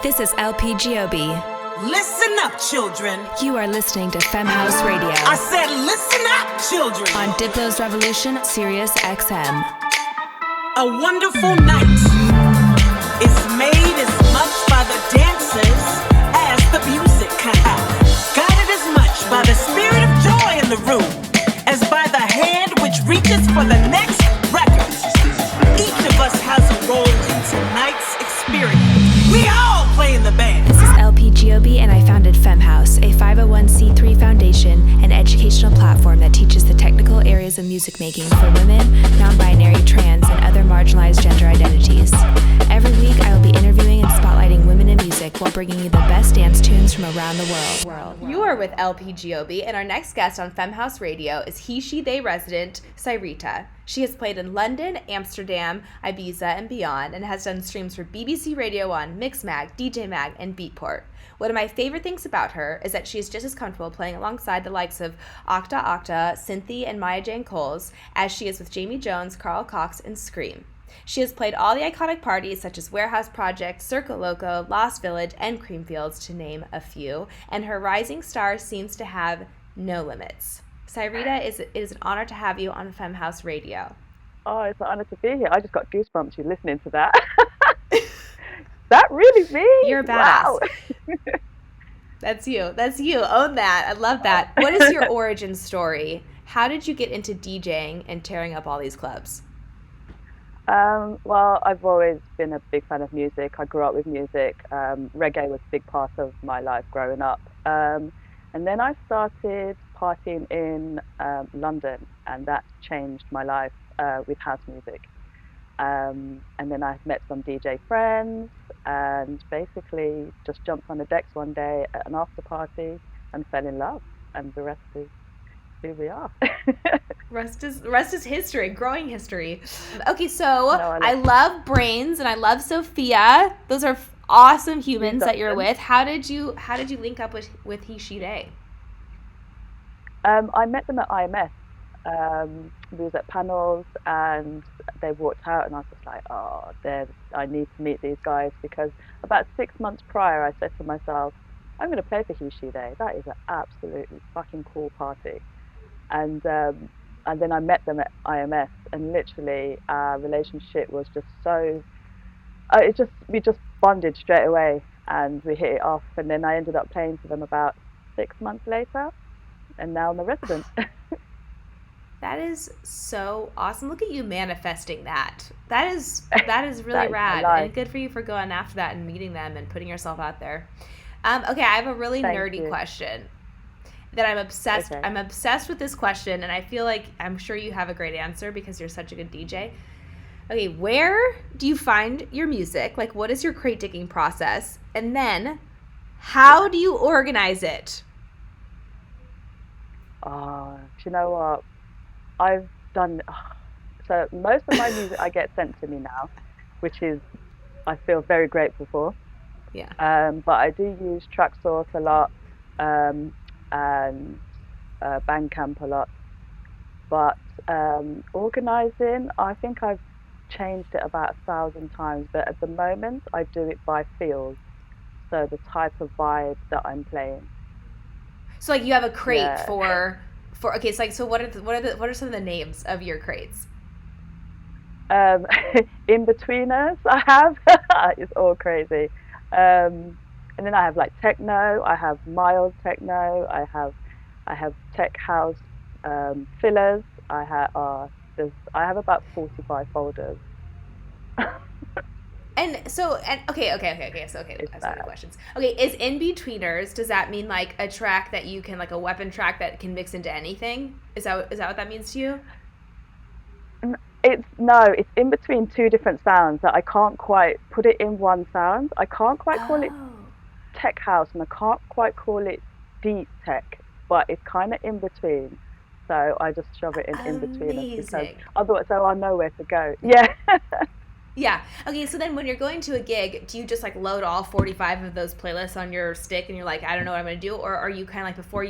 This is LP Giobbi. Listen up, children. You are listening to Femme House Radio. I said listen up, children. On Diplo's Revolution, Sirius XM. A wonderful night is made as much by the dancers as the music. Guided as much by the spirit of joy in the room as by the hand which reaches for the next record. Each of us has a role in tonight's experience. We all play in the band. This is LP Giobbi, and I founded Femme House, a 501c3 foundation and educational platform that teaches the technical areas of music making for women, non-binary, trans, and other marginalized gender identities. Every week, I will be interviewing and spotlighting women in music while bringing you the best dance tunes from around the world. You are with LP Giobbi, and our next guest on Femme House Radio is he, she, they resident, Syrita. She has played in London, Amsterdam, Ibiza, and beyond, and has done streams for BBC Radio 1, Mixmag, DJ Mag, and Beatport. One of my favorite things about her is that she is just as comfortable playing alongside the likes of Octa Octa, Cynthia, and Maya Jane Coles as she is with Jamie Jones, Carl Cox, and Scream. She has played all the iconic parties such as Warehouse Project, Circo Loco, Lost Village, and Creamfields, to name a few, and her rising star seems to have no limits. Syrita, it is an honor to have you on Femme House Radio. Oh, it's an honor to be here. I just got goosebumps you listening to that. That really me? You're a badass. Wow. That's you. That's you. Own that. I love that. What is your origin story? How did you get into DJing and tearing up all these clubs? Well, I've always been a big fan of music. I grew up with music. Reggae was a big part of my life growing up. And then I started partying in London, and that changed my life with house music. And then I met some DJ friends and basically just jumped on the decks one day at an after party and fell in love, and the rest is who we are. Rest is history, growing history. Okay, so I love Brains and I love Sophia. Those are awesome humans that you're with. How did you link up with He, She, They? I met them at IMS. We was at panels and they walked out, and I was just like, I need to meet these guys, because about 6 months prior I said to myself, I'm going to play for He, She, They. That is an absolutely fucking cool party. And then I met them at IMS, and literally our relationship was just so, we just bonded straight away and we hit it off. And then I ended up playing for them about 6 months later, and now I'm a resident. That is so awesome. Look at you manifesting that. That is really rad. And good for you for going after that and meeting them and putting yourself out there. Okay, I have a really nerdy question that I'm obsessed. Okay. I'm obsessed with this question, and I feel like I'm sure you have a great answer because you're such a good DJ. Okay, where do you find your music? Like, what is your crate digging process? And then, how do you organize it? Do you know what? I've done, so most of my music I get sent to me now, which is, I feel very grateful for. Yeah. But I do use TrackSource a lot, and Bandcamp a lot. But organizing, I think I've changed it about 1,000 times, but at the moment I do it by feels, so the type of vibe that I'm playing. So like you have a crate for okay, it's like, so what are some of the names of your crates? In-betweeners I have. It's all crazy. And then I have like techno, I have mild techno, I have tech house fillers, I have about 45 folders. So that's my questions. Okay, is in-betweeners, does that mean like a track that you can, like a weapon track that can mix into anything? Is that what that means to you? It's in between two different sounds that I can't quite put it in one sound. I can't quite call it tech house, and I can't quite call it deep tech, but it's kind of in between. So I just shove it in between, because otherwise, so I know where to go. Yeah. Yeah. Okay, so then when you're going to a gig, do you just like load all 45 of those playlists on your stick and you're like, I don't know what I'm going to do? Or are you kind of like, before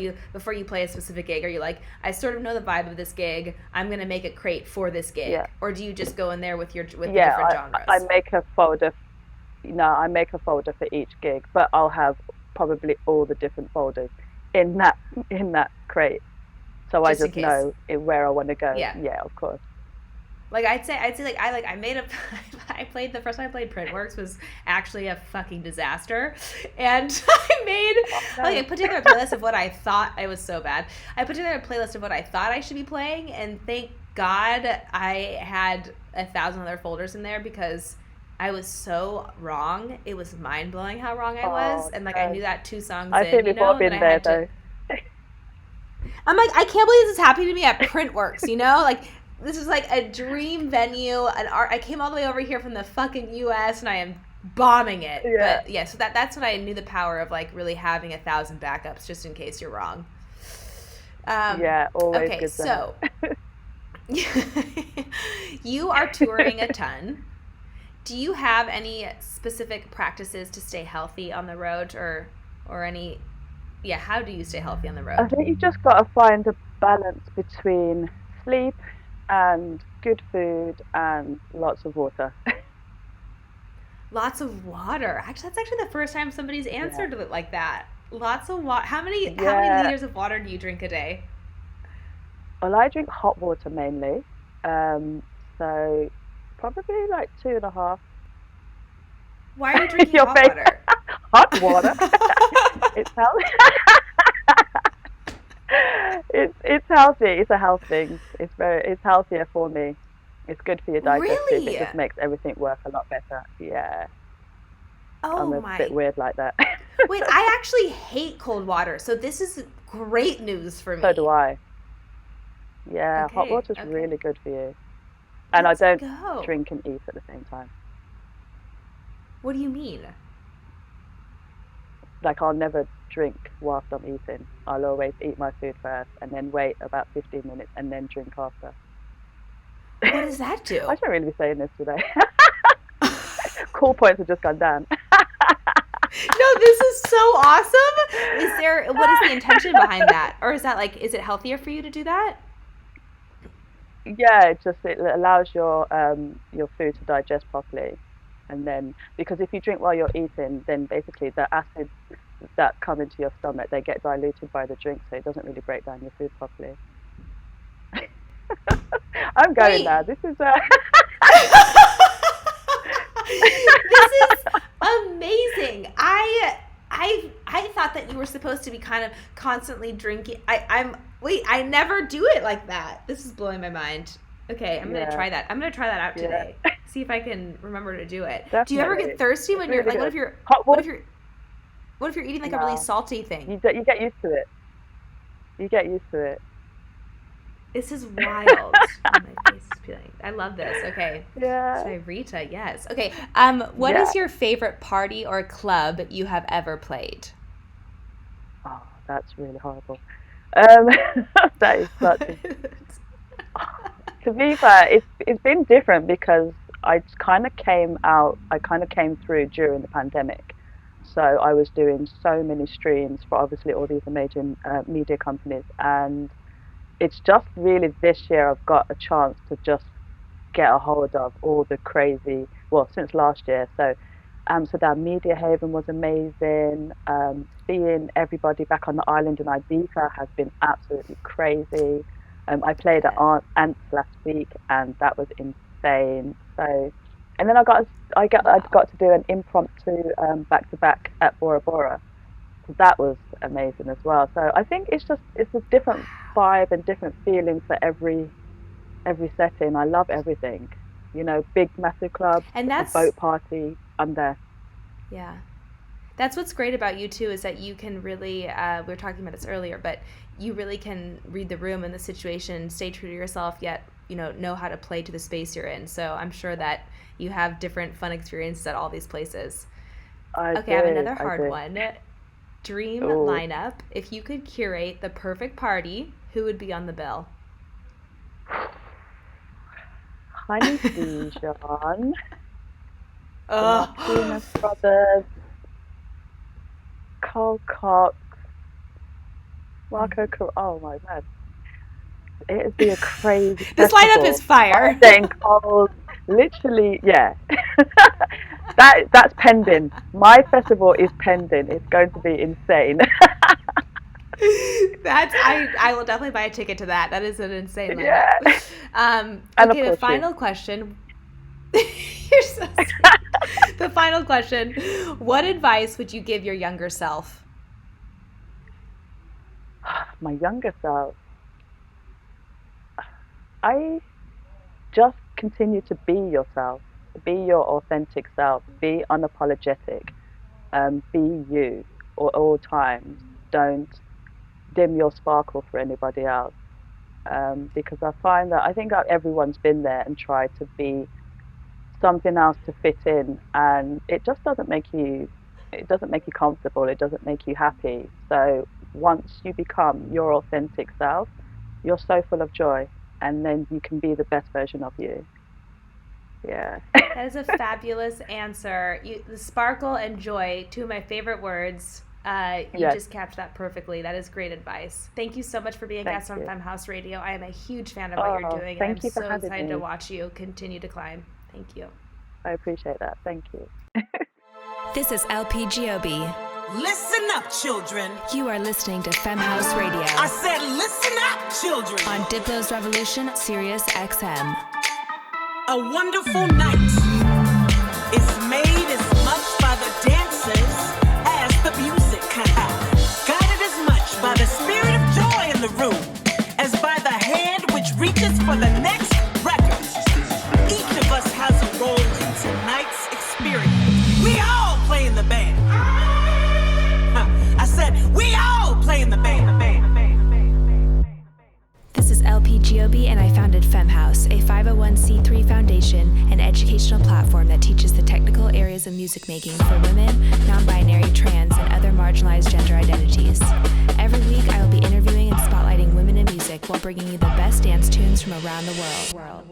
you play a specific gig, are you like, I sort of know the vibe of this gig, I'm going to make a crate for this gig? Yeah. Or do you just go in there with the different genres? I make a folder. I make a folder for each gig, but I'll have probably all the different folders in that crate, so I just know where I want to go. Yeah, of course. Like I'd say like I made a I played the first time I played Printworks was actually a fucking disaster, and I put together a playlist of what I thought I was so bad. I put together a playlist of what I thought I should be playing, and thank God I had 1,000 other folders in there because I was so wrong. It was mind blowing how wrong I was, and like I knew that 2 songs I feel you've all been there though. I'm like, I can't believe this is happening to me at Printworks, like. This is like a dream venue, I came all the way over here from the fucking U.S. and I am bombing it. Yeah. But yeah, so that's when I knew the power of like really having 1,000 backups just in case you're wrong. Yeah, always okay, good. So you are touring a ton. Do you have any specific practices to stay healthy on the road or any? Yeah, how do you stay healthy on the road? I think you just got to find a balance between sleep and good food and lots of water. Lots of water. Actually, that's actually the first time somebody's answered it like that. Lots of water. How many liters of water do you drink a day? Well, I drink hot water mainly, so probably like 2.5. Why are you drinking hot water? Hot water. It's healthy. It's healthy. It's a health thing. It's healthier for me. It's good for your digestive. Really? It just makes everything work a lot better. Yeah. Oh, I'm a bit weird like that. Wait, I actually hate cold water, so this is great news for me. So do I. Yeah, hot water's really good for you. And I don't drink and eat at the same time. What do you mean? Like, I'll never drink whilst I'm eating. I'll always eat my food first and then wait about 15 minutes and then drink after. What does that do? I shouldn't really be saying this today. Cool points have just gone down. No, this is so awesome. What is the intention behind that? Or is that like, is it healthier for you to do that? Yeah, it allows your food to digest properly. And then, because if you drink while you're eating, then basically the acids that come into your stomach, they get diluted by the drink, so it doesn't really break down your food properly. I'm going now. This is This is amazing. I thought that you were supposed to be kind of constantly drinking. I never do it like that. This is blowing my mind. Okay, I'm gonna try that. I'm gonna try that out today. See if I can remember to do it. Definitely. Do you ever get thirsty when you're like? What if you're eating like a really salty thing? You get used to it. You get used to it. This is wild. Oh, my face is peeling. I love this. Okay. Yeah. Syrita, yes. Okay. What is your favorite party or club you have ever played? Oh, that's really horrible. That is such a... To be fair, it's been different because I kind of came through during the pandemic. So I was doing so many streams for obviously all these amazing media companies, and it's just really this year I've got a chance to just get a hold of all the crazy, well, since last year. So Amsterdam Media Haven was amazing. Seeing everybody back on the island in Ibiza has been absolutely crazy. I played at Ants last week, and that was insane. So, and then I got to do an impromptu back-to-back at Bora Bora. So that was amazing as well. So I think it's a different vibe and different feelings for every setting. I love everything. Big massive club, and that's a boat party. I'm there. Yeah. That's what's great about you too, is that you can really, we were talking about this earlier, but you really can read the room and the situation, stay true to yourself, yet, know how to play to the space you're in. So I'm sure that you have different fun experiences at all these places. I have another hard one. Dream lineup. If you could curate the perfect party, who would be on the bill? Honey Dijon. Martinez Brothers. Cole Cox, Marco. Oh my god, it would be a crazy. This lineup is fire. Then Cole, Literally, yeah. That's pending. My festival is pending. It's going to be insane. I will definitely buy a ticket to that. That is an insane lineup. Yeah. Okay, the final question. You're so sweet. The final question. What advice would you give your younger self? My younger self. I just continue to be yourself. Be your authentic self. Be unapologetic. Be you at all times. Don't dim your sparkle for anybody else. Because I think everyone's been there and tried to be something else to fit in, and it just doesn't make you comfortable. It doesn't make you happy. So once you become your authentic self, you're so full of joy, and then you can be the best version of you. Yeah. That is a fabulous answer. The sparkle and joy, two of my favorite words. Yes. Just captured that perfectly. That is great advice. Thank you so much for being a guest on Femme House Radio. I am a huge fan of what you're doing, and I'm so excited to watch you continue to climb. Thank you. I appreciate that. Thank you. This is LP Giobbi. Listen up, children. You are listening to Femme House Radio. I said listen up, children. On Diplo's Revolution, Sirius XM. A wonderful night is made as much by the dancers as the music. Guided as much by the spirit of joy in the room as by the hand which reaches for the next record. Each of us has a role in tonight's experience. We all play in the band. I said, we all play in the band. This is LP Giobbi, and I founded Femme House, a 501c3 foundation and educational platform that teaches the technical areas of music making for women, non-binary, trans, and other marginalized gender identities. Every week, I will be interviewing and spotlighting women in music while bringing you the best dance tunes from around the world.